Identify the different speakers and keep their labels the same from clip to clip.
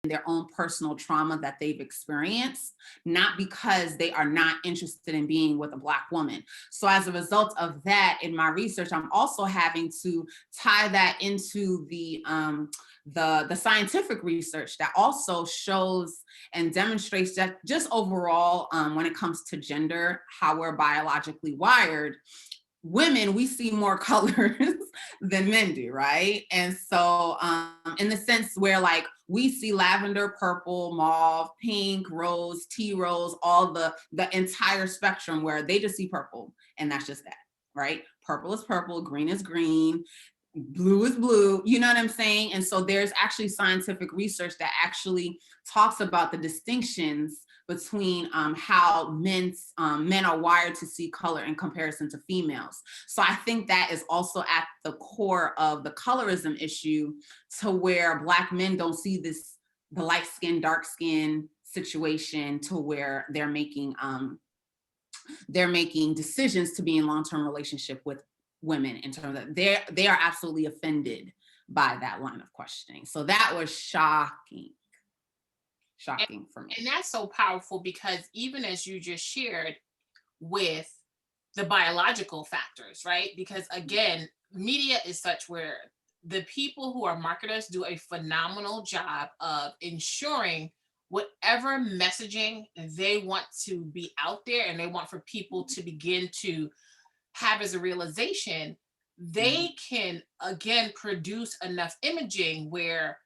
Speaker 1: their own personal trauma that they've experienced, not because they are not interested in being with a Black woman. So as a result of that, in my research, I'm also having to tie that into the scientific research that also shows and demonstrates that just overall, when it comes to gender, how we're biologically wired, women, we see more colors than men do, right? And so in the sense where like we see lavender, purple, mauve, pink, rose, tea rose, all the entire spectrum, where they just see purple, and that's just that, right? Purple is purple, green is green, blue is blue, you know what I'm saying? And so there's actually scientific research that actually talks about the distinctions between how men are wired to see color in comparison to females. So I think that is also at the core of the colorism issue, to where Black men don't see the light skin, dark skin situation, to where they're making decisions to be in long-term relationship with women, in terms of they are absolutely offended by that line of questioning. So that was shocking for me.
Speaker 2: And that's so powerful, because even as you just shared with the biological factors, right? Because again, media is such where the people who are marketers do a phenomenal job of ensuring whatever messaging they want to be out there and they want for people to begin to have as a realization, they can again produce enough imaging where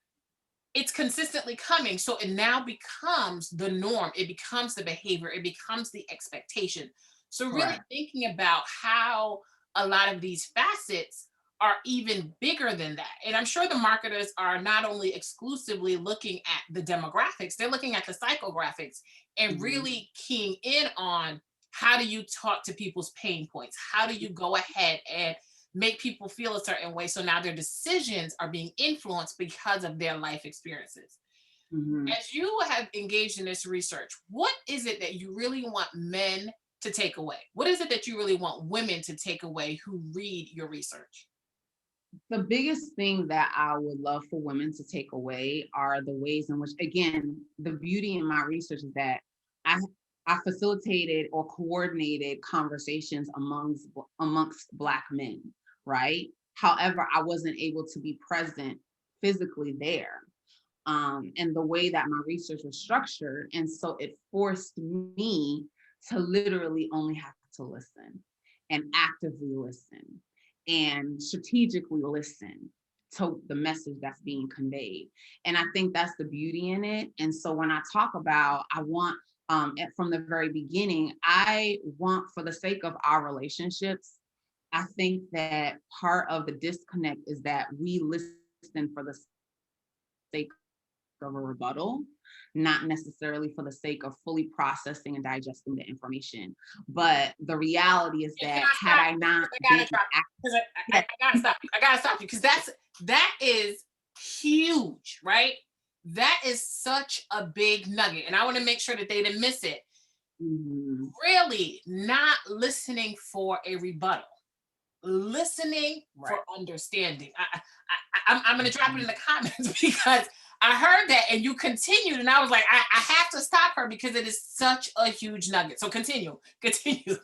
Speaker 2: it's consistently coming. So it now becomes the norm, it becomes the behavior, it becomes the expectation. So really
Speaker 1: Right.
Speaker 2: thinking about how a lot of these facets are even bigger than that. And I'm sure the marketers are not only exclusively looking at the demographics, they're looking at the psychographics and
Speaker 1: Mhm.
Speaker 2: really keying in on how do you talk to people's pain points? How do you go ahead and make people feel a certain way, so now their decisions are being influenced because of their life experiences?
Speaker 1: Mhm.
Speaker 2: As you have engaged in this research, what is it that you really want men to take away? What is it that you really want women to take away who read your research?
Speaker 1: The biggest thing that I would love for women to take away are the ways in which, again, the beauty in my research is that I I facilitated or coordinated conversations amongst Black men, right? However, I wasn't able to be present physically there. And the way that my research was structured. And so it forced me to literally only have to listen, and actively listen, and strategically listen to the message that's being conveyed. And I think that's the beauty in it. And so when I talk about, I want, from the very beginning, I want, for the sake of our relationships, I think that part of the disconnect is that we listen for the sake of a rebuttal, not necessarily for the sake of fully processing and digesting the information. But the reality is
Speaker 2: And can
Speaker 1: that
Speaker 2: I
Speaker 1: had
Speaker 2: stop
Speaker 1: I
Speaker 2: you?
Speaker 1: not
Speaker 2: Because I
Speaker 1: been
Speaker 2: gotta drop you. Because
Speaker 1: yes,
Speaker 2: I gotta stop you. I gotta stop you because that is huge, right? That is such a big nugget, and I want to make sure that they didn't miss it.
Speaker 1: mhm,
Speaker 2: Really, not listening for a rebuttal, listening
Speaker 1: right.
Speaker 2: for understanding. I'm going to drop it in the comments because I heard that and you continued, and I was like, I have to stop her because it is such a huge nugget. So continue, continue.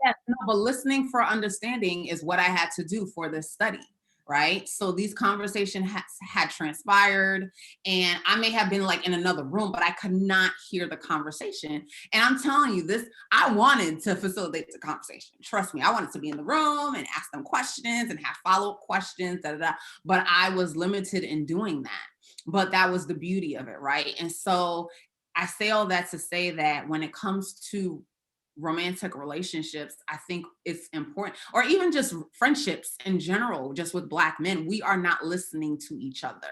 Speaker 1: Yes, no, but listening for understanding is what I had to do for this study, right? So these conversations had transpired, and I may have been like in another room, but I could not hear the conversation. And I'm telling you this, I wanted to facilitate the conversation. Trust me, I wanted to be in the room and ask them questions and have follow-up questions, da, da, da. But I was limited in doing that. But that was the beauty of it, right? And so I say all that to say that when it comes to romantic relationships, I think it's important, or even just friendships in general, just with Black men, we are not listening to each other,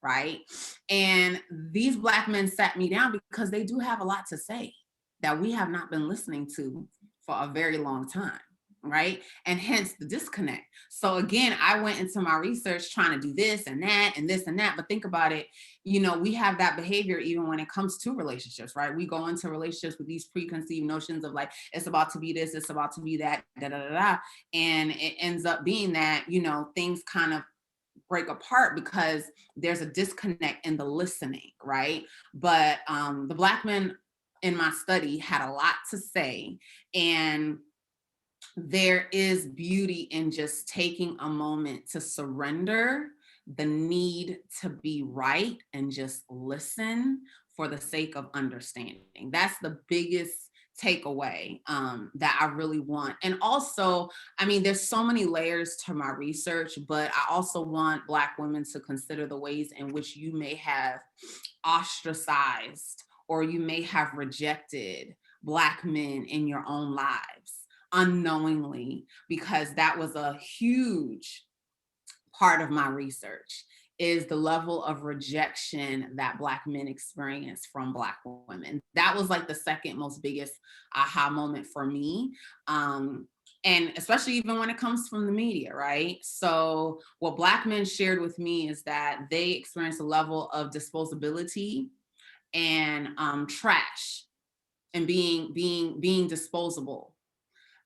Speaker 1: right? And these Black men sat me down because they do have a lot to say that we have not been listening to for a very long time, right? And hence the disconnect. So again, I went into my research trying to do this and that and this and that, but think about it, we have that behavior even when it comes to relationships, right? We go into relationships with these preconceived notions of like, it's about to be this, it's about to be that, da da da da. And it ends up being that, things kind of break apart because there's a disconnect in the listening, right? But the Black men in my study had a lot to say, and there is beauty in just taking a moment to surrender the need to be right and just listen for the sake of understanding. That's the biggest takeaway that I really want. And also, I mean, there's so many layers to my research, but I also want Black women to consider the ways in which you may have ostracized or you may have rejected Black men in your own lives unknowingly, because that was a huge part of my research, is the level of rejection that Black men experience from Black women. That was like the second most biggest aha moment for me. And especially even when it comes from the media, right? So what Black men shared with me is that they experience a level of disposability and trash and being disposable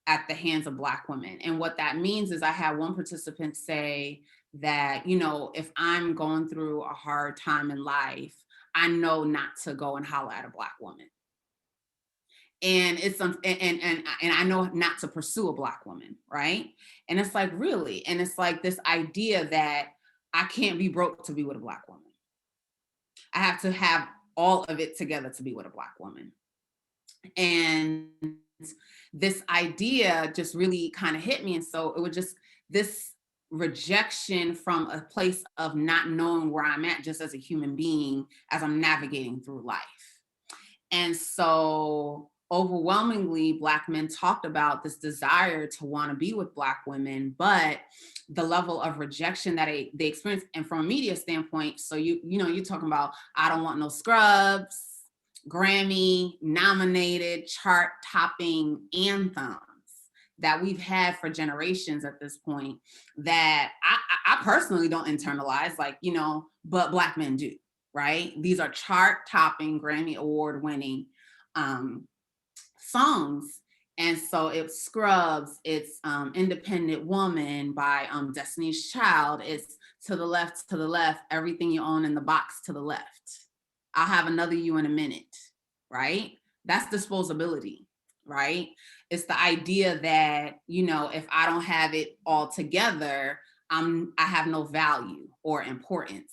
Speaker 1: at the hands of Black women. And what that means is I had one participant say that, you know, if I'm going through a hard time in life, I know not to go and holler at a Black woman. And it's and I know not to pursue a Black woman, right? And it's like, really? And it's like this idea that I can't be broke to be with a Black woman. I have to have all of it together to be with a Black woman. And this idea just really kind of hit me. And so it was just this rejection from a place of not knowing where I'm at just as a human being as I'm navigating through life. And so overwhelmingly, Black men talked about this desire to want to be with Black women, but the level of rejection that they experience. And from a media standpoint, so you're talking about, I don't want no scrubs, Grammy nominated chart topping anthems that we've had for generations at this point that I personally don't internalize, like, but Black men do, right? These are chart topping, Grammy award winning songs. And so it's Scrubs, it's Independent Woman by Destiny's Child, it's To the Left, Everything You Own in the Box to the Left. I'll have another you in a minute, right? That's disposability, right? It's the idea that, if I don't have it all together, I have no value or importance.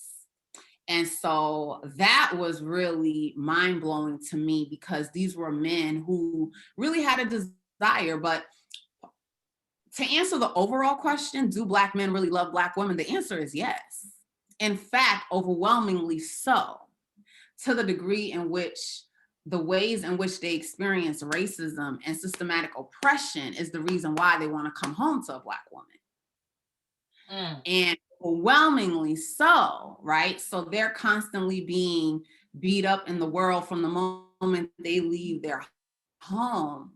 Speaker 1: And so that was really mind-blowing to me, because these were men who really had a desire. But to answer the overall question, do Black men really love Black women? The answer is yes. In fact, overwhelmingly so, to the degree in which the ways in which they experience racism and systematic oppression is the reason why they want to come home to a Black woman. And overwhelmingly so, right? So they're constantly being beat up in the world from the moment they leave their home.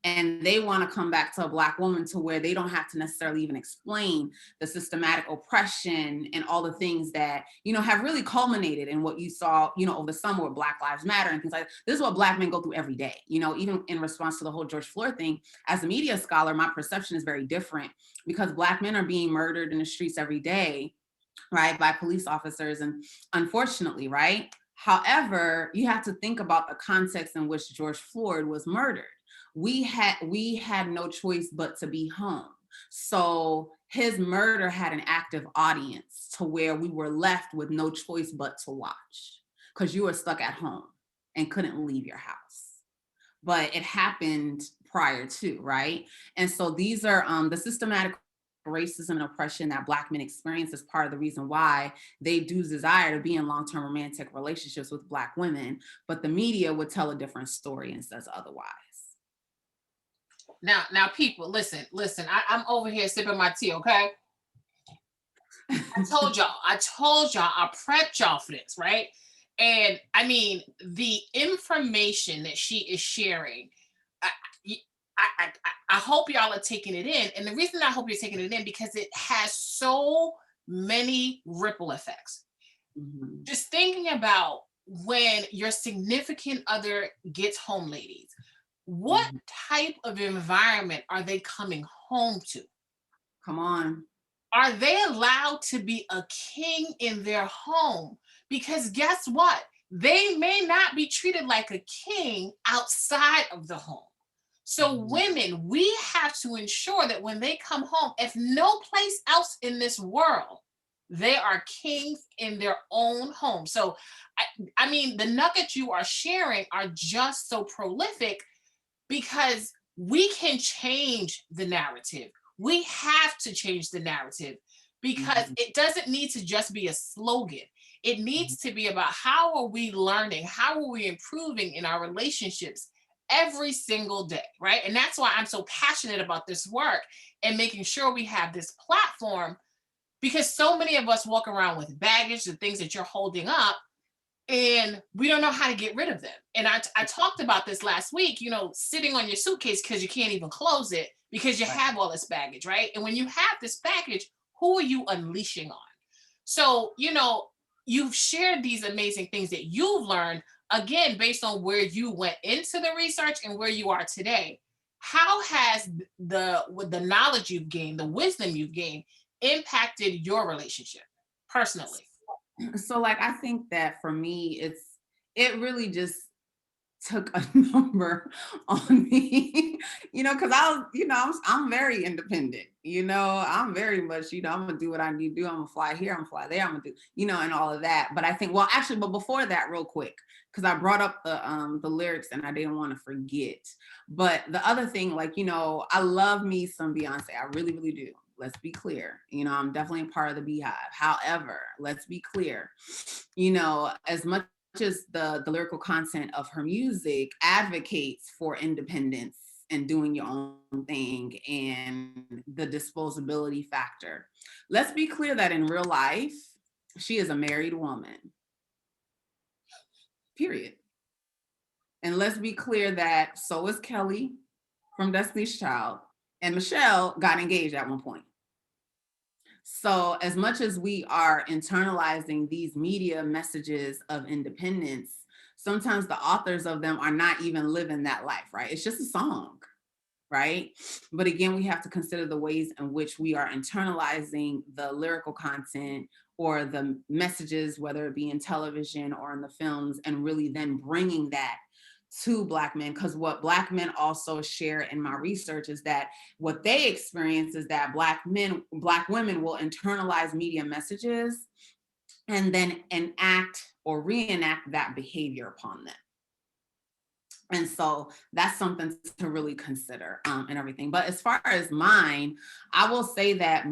Speaker 1: And they want to come back to a Black woman to where they don't have to necessarily even explain the systematic oppression and all the things that, have really culminated in what you saw, over the summer with Black Lives Matter and things like that. This is what Black men go through every day, even in response to the whole George Floyd thing. As a media scholar, my perception is very different, because Black men are being murdered in the streets every day, right, by police officers. And unfortunately, right? However, you have to think about the context in which George Floyd was murdered. We had no choice but to be home. So his murder had an active audience to where we were left with no choice but to watch, because you were stuck at home and couldn't leave your house. But it happened prior to, right? And so these are the systematic racism and oppression that Black men experience is part of the reason why they do desire to be in long-term romantic relationships with Black women. But the media would tell a different story and says otherwise.
Speaker 2: Now, people, listen. I'm over here sipping my tea, okay? I told y'all, I prepped y'all for this, right? And I mean, the information that she is sharing, I hope y'all are taking it in. And the reason I hope you're taking it in, because it has so many ripple effects. Mm-hmm. Just thinking about when your significant other gets home, ladies, what type of environment are they coming home to?
Speaker 1: Come on.
Speaker 2: Are they allowed to be a king in their home? Because guess what? They may not be treated like a king outside of the home. So, women, we have to ensure that when they come home, if no place else in this world, they are kings in their own home. So, I mean, the nuggets you are sharing are just so prolific because we can change the narrative. We have to change the narrative because
Speaker 1: Mhm.
Speaker 2: it doesn't need to just be a slogan. It needs to be about how are we learning? How are we improving in our relationships every single day, right? And that's why I'm so passionate about this work and making sure we have this platform because so many of us walk around with baggage, the things that you're holding up, and we don't know how to get rid of them. And I talked about this last week, you know, sitting on your suitcase because you can't even close it because you
Speaker 1: Right.
Speaker 2: have all this baggage, right? And when you have this baggage, who are you unleashing on? So, you know, you've shared these amazing things that you've learned, again, based on where you went into the research and where you are today. How has with the knowledge you've gained, the wisdom you've gained, impacted your relationship personally?
Speaker 1: So like I think that for me, it really just took a number on me, because I was, I'm very independent, I'm very much, I'm gonna do what I need to do. I'm gonna fly here, I'm gonna fly there, I'm gonna do, and all of that. But I think, well, actually, but before that, real quick, because I brought up the lyrics and I didn't want to forget. But the other thing, like, I love me some Beyonce. I really, really do. Let's be clear. I'm definitely a part of the Beehive. However, let's be clear, as much as the lyrical content of her music advocates for independence and doing your own thing and the disposability factor. Let's be clear that in real life, she is a married woman, period. And let's be clear that so is Kelly from Destiny's Child, and Michelle got engaged at one point. So, as much as we are internalizing these media messages of independence, sometimes the authors of them are not even living that life, right? It's just a song, right? But again, we have to consider the ways in which we are internalizing the lyrical content or the messages, whether it be in television or in the films, and really then bringing that to Black men. Because what Black men also share in my research is that what they experience is that Black women will internalize media messages and then enact or reenact that behavior upon them. And so that's something to really consider and everything. But as far as mine, I will say that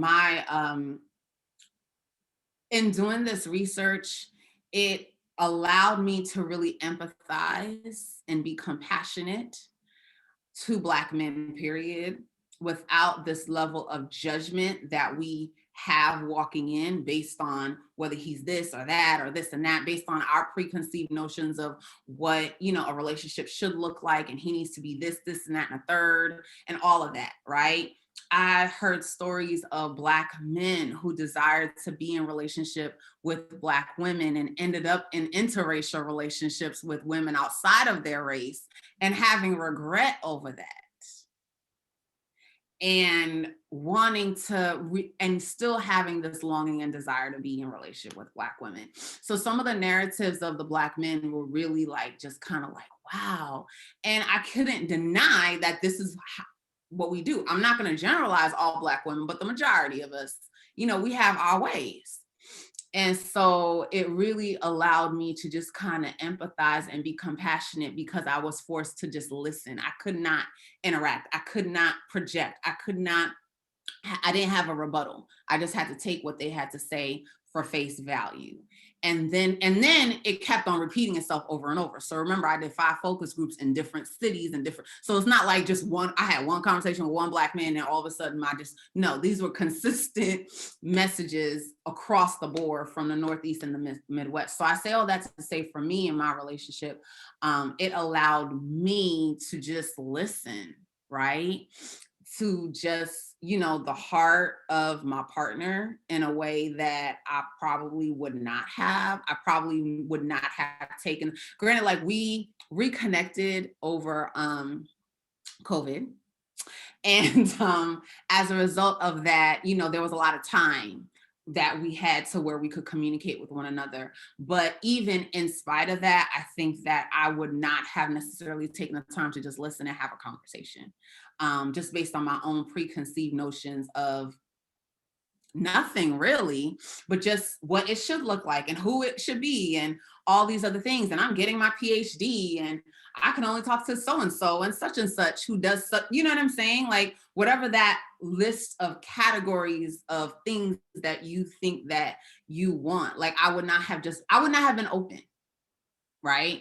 Speaker 1: in doing this research, it allowed me to really empathize and be compassionate to Black men, period, without this level of judgment that we have walking in based on whether he's this or that or this and that, based on our preconceived notions of what, a relationship should look like. And he needs to be this and that and a third and all of that, right? I heard stories of Black men who desired to be in relationship with Black women and ended up in interracial relationships with women outside of their race and having regret over that and wanting to and still having this longing and desire to be in relationship with Black women. So some of the narratives of the Black men were really like just kind of like, wow. And I couldn't deny that this is what we do. I'm not going to generalize all Black women, but the majority of us, we have our ways. And so it really allowed me to just kind of empathize and be compassionate because I was forced to just listen. I could not interact. I could not project. I didn't have a rebuttal. I just had to take what they had to say for face value. And then it kept on repeating itself over and over. So remember, I did 5 focus groups in different cities and different. So it's not like just one, I had one conversation with one Black man and all of a sudden no, these were consistent messages across the board from the Northeast and the Midwest. So I say all that to say for me in my relationship, it allowed me to just listen, right? To just, the heart of my partner in a way that I probably would not have. I probably would not have taken. Granted, like we reconnected over COVID. And as a result of that, there was a lot of time that we had to where we could communicate with one another. But even in spite of that, I think that I would not have necessarily taken the time to just listen and have a conversation, just based on my own preconceived notions of nothing really, but just what it should look like and who it should be and all these other things. And I'm getting my PhD and I can only talk to so and such who does such, you know what I'm saying? Like whatever that list of categories of things that you think that you want, like I would not have been open, right,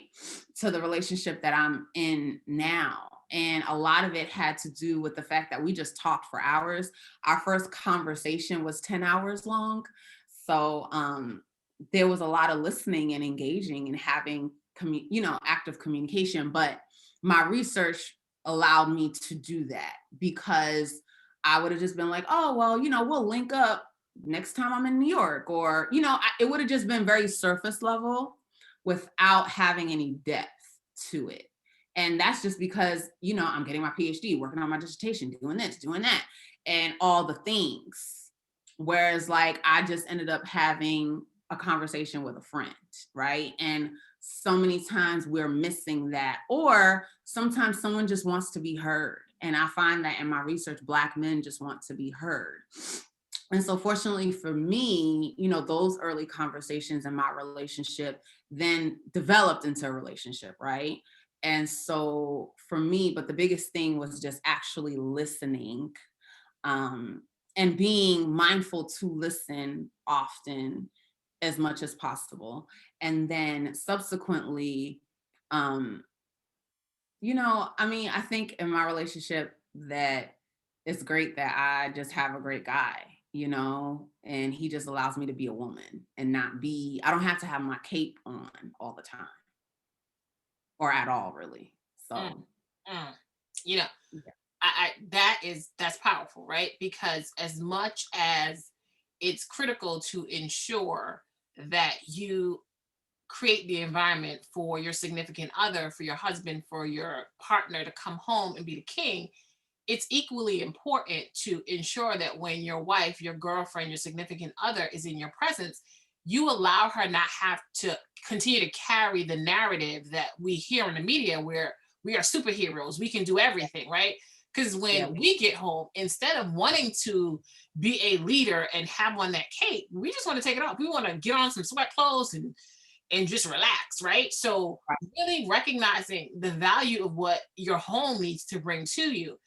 Speaker 1: to the relationship that I'm in now. And a lot of it had to do with the fact that we just talked for hours. Our first conversation was 10 hours long. So there was a lot of listening and engaging and having active communication. But my research allowed me to do that because I would have just been like, oh, well, we'll link up next time I'm in New York. Or, it would have just been very surface level without having any depth to it. And that's just because, I'm getting my PhD, working on my dissertation, doing this, doing that, and all the things. Whereas like, I just ended up having a conversation with a friend, right? And so many times we're missing that, or sometimes someone just wants to be heard. And I find that in my research, Black men just want to be heard. And so fortunately for me, those early conversations in my relationship then developed into a relationship, right? And so for me, but the biggest thing was just actually listening, and being mindful to listen often as much as possible. And then subsequently, I think in my relationship that it's great that I just have a great guy, and he just allows me to be a woman and I don't have to have my cape on all the time or at all, really.
Speaker 2: Mm,
Speaker 1: So,
Speaker 2: mm. You know,
Speaker 1: yeah.
Speaker 2: that's powerful, right? Because as much as it's critical to ensure that you create the environment for your significant other, for your husband, for your partner to come home and be the king, it's equally important to ensure that when your wife, your girlfriend, your significant other is in your presence, you allow her not have to continue to carry the narrative that we hear in the media where we are superheroes, we can do everything, right? Because
Speaker 1: Yeah.
Speaker 2: when we get home, instead of wanting to be a leader and have on that cape, we just want to take it off. We want to get on some sweat clothes and just relax, right? So really recognizing the value of what your home needs to bring to you.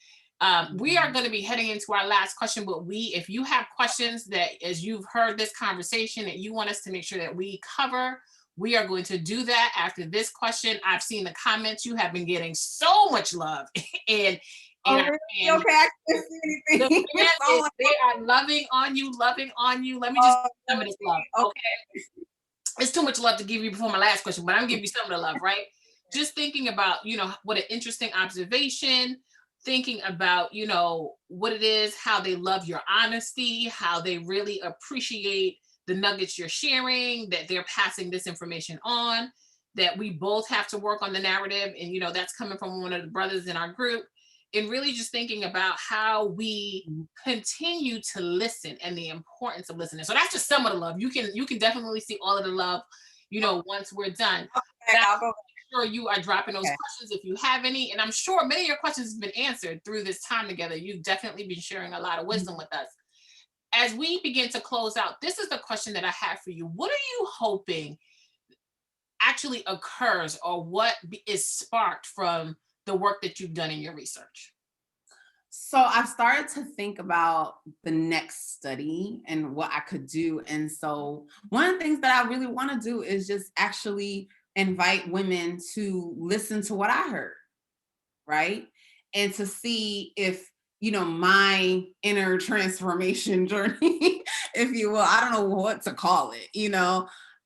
Speaker 2: We are going to be heading into our last question, but if you have questions that, as you've heard this conversation, that you want us to make sure that we cover, we are going to do that after this question. I've seen the comments. You have been getting so much love, and
Speaker 1: Oh,
Speaker 2: and,
Speaker 1: really? Okay, I can't see anything.
Speaker 2: they are loving on you, loving on you. Let me just give some of this love,
Speaker 1: Okay.
Speaker 2: okay? It's too much love to give you before my last question, but I'm gonna give you some of the love, right? Just thinking about, what an interesting observation, thinking about, what it is, how they love your honesty, how they really appreciate the nuggets you're sharing, that they're passing this information on, that we both have to work on the narrative. And, that's coming from one of the brothers in our group. And really just thinking about how we continue to listen and the importance of listening. So that's just some of the love. You can definitely see all of the love, once we're done.
Speaker 1: Okay, I'll go.
Speaker 2: Sure, you are dropping those
Speaker 1: Okay.
Speaker 2: questions if you have any, and I'm sure many of your questions have been answered through this time together. You've definitely been sharing a lot of wisdom with us. As we begin to close out, this is the question that I have for you. What are you hoping actually occurs, or what is sparked from the work that you've done in your research?
Speaker 1: So I've started to think about the next study and what I could do. And so one of the things that I really want to do is just actually invite women to listen to what I heard, right? And to see if, my inner transformation journey, if you will, I don't know what to call it,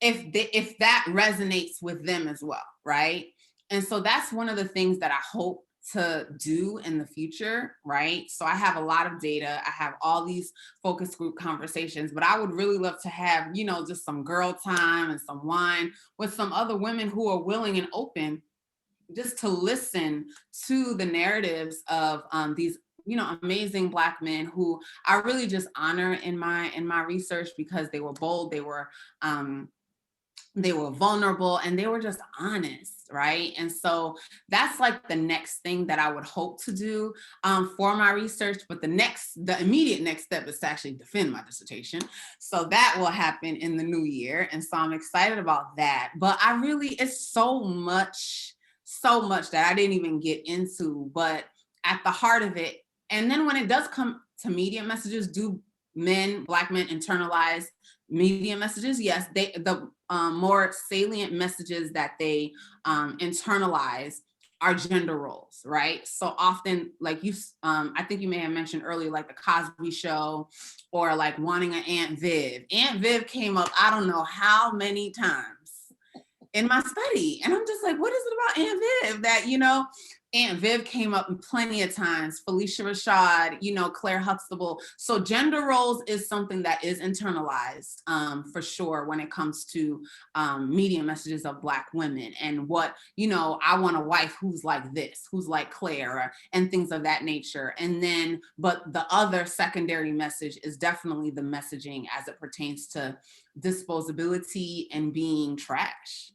Speaker 1: if that resonates with them as well, right? And so that's one of the things that I hope to do in the future, right? So I have a lot of data. I have all these focus group conversations, but I would really love to have, just some girl time and some wine with some other women who are willing and open just to listen to the narratives of these amazing Black men who I really just honor in my research, because they were bold, they were vulnerable, and they were just honest, right? And so that's like the next thing that I would hope to do for my research. But the immediate next step is to actually defend my dissertation. So that will happen in the new year. And so I'm excited about that. But it's so much that I didn't even get into, but at the heart of it, and then when it does come to media messages, do Black men internalize media messages? Yes, the more salient messages that they internalize are gender roles, right? So often, like I think you may have mentioned earlier, like the Cosby Show, or like wanting an Aunt Viv. Aunt Viv came up, I don't know how many times in my study. And I'm just like, what is it about Aunt Viv that, Aunt Viv came up plenty of times, Felicia Rashad, Claire Huxtable. So gender roles is something that is internalized for sure when it comes to media messages of Black women, and what, I want a wife who's like this, who's like Claire, and things of that nature. And then, but the other secondary message is definitely the messaging as it pertains to disposability and being trash,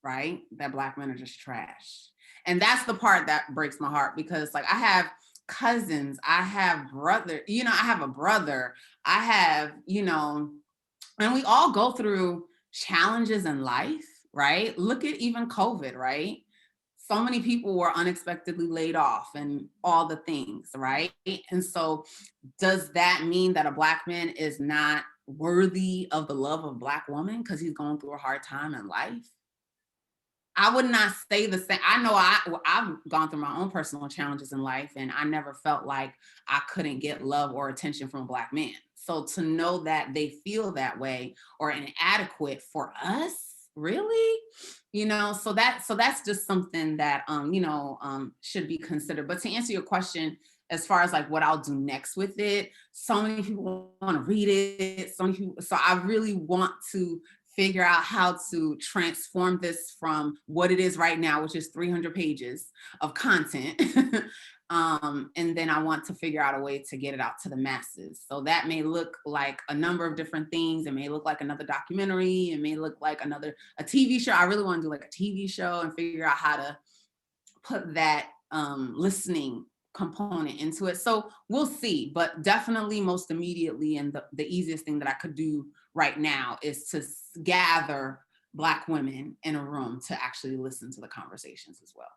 Speaker 1: right? That Black men are just trash. And that's the part that breaks my heart, because like I have cousins, I have brother, I have a brother, I have, and we all go through challenges in life, right? Look at even COVID, right? So many people were unexpectedly laid off and all the things, right? And so does that mean that a Black man is not worthy of the love of a Black woman because he's going through a hard time in life? I would not say the same. I know I've gone through my own personal challenges in life, and I never felt like I couldn't get love or attention from a Black man. So to know that they feel that way or inadequate for us, really, so that's just something that should be considered. But to answer your question, as far as like what I'll do next with it, so many people want to read it. So I really want to figure out how to transform this from what it is right now, which is 300 pages of content. And then I want to figure out a way to get it out to the masses. So that may look like a number of different things. It may look like another documentary. It may look like a TV show. I really want to do like a TV show and figure out how to put that listening component into it. So we'll see, but definitely most immediately, and the easiest thing that I could do right now is to gather Black women in a room to actually listen to the conversations as well.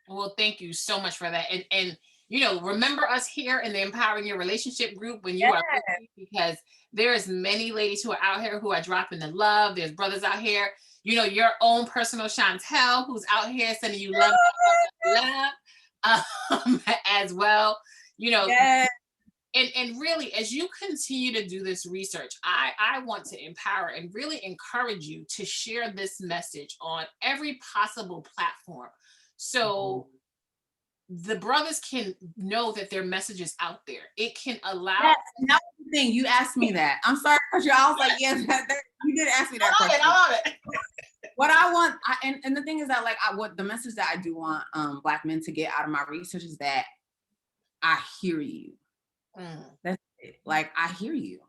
Speaker 2: Well, thank you so much for that. And remember us here in the Empowering Your Relationship group when you are listening, because there's many ladies who are out here who are dropping the love. There's brothers out here, your own personal Chantel, who's out here sending you love as well,
Speaker 1: Yes.
Speaker 2: And really, as you continue to do this research, I want to empower and really encourage you to share this message on every possible platform. So the brothers can know that their message is out there. It can allow.
Speaker 1: Yes, that was the thing. You asked me that. I'm sorry, I was like, yes, you did ask me that question.
Speaker 2: I love it.
Speaker 1: What I want, and the thing is that, like, what the message that I do want Black men to get out of my research is that I hear you. That's it. Like, I hear you,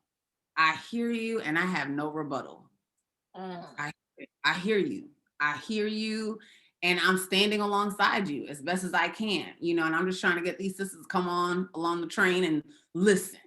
Speaker 1: and I have no rebuttal. I hear you. I hear you, and I'm standing alongside you as best as I can, and I'm just trying to get these sisters come on along the train and listen,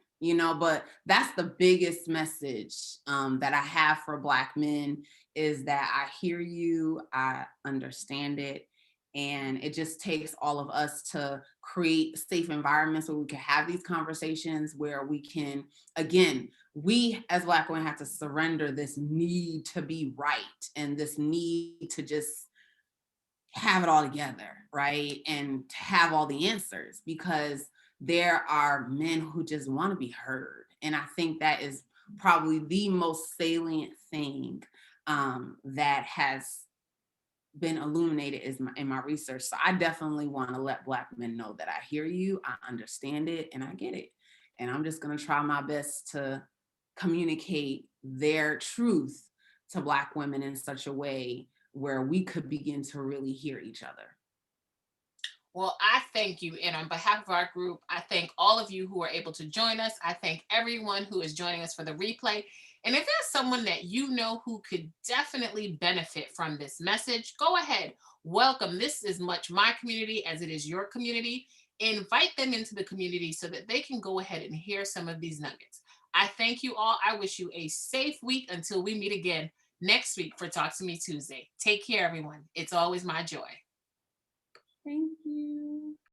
Speaker 1: but that's the biggest message that I have for Black men, is that I hear you, I understand it. And it just takes all of us to create safe environments where we can have these conversations, where we can, again, we as Black women have to surrender this need to be right and this need to just have it all together, right? And to have all the answers, because there are men who just want to be heard. And I think that is probably the most salient thing that has been illuminated in my research. So I definitely want to let Black men know that I hear you, I understand it, and I get it. And I'm just going to try my best to communicate their truth to Black women in such a way where we could begin to really hear each other.
Speaker 2: Well, I thank you. And on behalf of our group, I thank all of you who are able to join us. I thank everyone who is joining us for the replay. And if there's someone that you know who could definitely benefit from this message, go ahead. Welcome. This is much my community as it is your community. Invite them into the community so that they can go ahead and hear some of these nuggets. I thank you all. I wish you a safe week until we meet again next week for Talk to Me Tuesday. Take care, everyone. It's always my joy.
Speaker 1: Thank you.